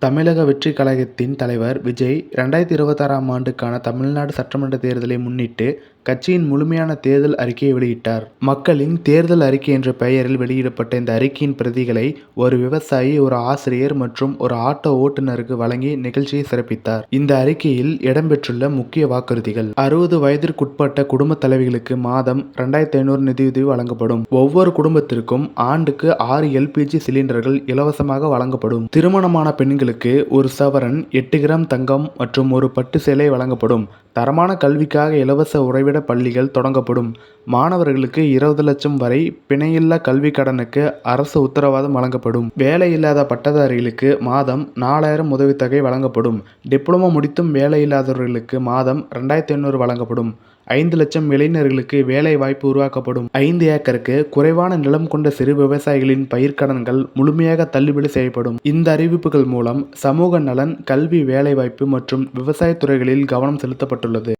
தமிழக வெற்றிக் கழகத்தின் தலைவர் விஜய் 2026ஆம் ஆண்டுக்கான தமிழ்நாடு சட்டமன்ற தேர்தலை முன்னிட்டு கட்சியின் முழுமையான தேர்தல் அறிக்கையை வெளியிட்டார். மக்களின் தேர்தல் அறிக்கை என்ற பெயரில் வெளியிடப்பட்ட இந்த அறிக்கையின் பிரதிகளை ஒரு விவசாயி, ஒரு ஆசிரியர் மற்றும் ஒரு ஆட்டோ ஓட்டுநருக்கு வழங்கி நிகழ்ச்சியை சிறப்பித்தார். இந்த அறிக்கையில் இடம்பெற்றுள்ள முக்கிய வாக்குறுதிகள்: 60 வயதிற்குட்பட்ட குடும்ப தலைவிகளுக்கு மாதம் 2500 நிதியுதவி வழங்கப்படும். ஒவ்வொரு குடும்பத்திற்கும் ஆண்டுக்கு 6 LPG சிலிண்டர்கள் இலவசமாக வழங்கப்படும். திருமணமான பெண்களுக்கு 1 சவரன், 8 கிராம் தங்கம் மற்றும் ஒரு பட்டு சேலை வழங்கப்படும். தரமான கல்விக்காக இலவச உறைவிட பள்ளிகள் தொடங்கப்படும். மாணவர்களுக்கு 20 லட்சம் வரை பிணையில்லா கல்வி கடனுக்கு அரசு உத்தரவாதம் வழங்கப்படும். வேலையில்லாத பட்டதாரிகளுக்கு மாதம் 4000 உதவித்தொகை வழங்கப்படும். டிப்ளமோ முடித்தும் வேலையில்லாதவர்களுக்கு மாதம் 2500 வழங்கப்படும். 5 லட்சம் இளைஞர்களுக்கு வேலை வாய்ப்பு உருவாக்கப்படும். 5 ஏக்கருக்கு குறைவான நிலம் கொண்ட சிறு விவசாயிகளின் பயிர்க்கடன்கள் முழுமையாக தள்ளுபடி செய்யப்படும். இந்த அறிவிப்புகள் மூலம் சமூக நலன், கல்வி, வேலைவாய்ப்பு மற்றும் விவசாய துறைகளில் கவனம் செலுத்தப்பட்டுள்ளது.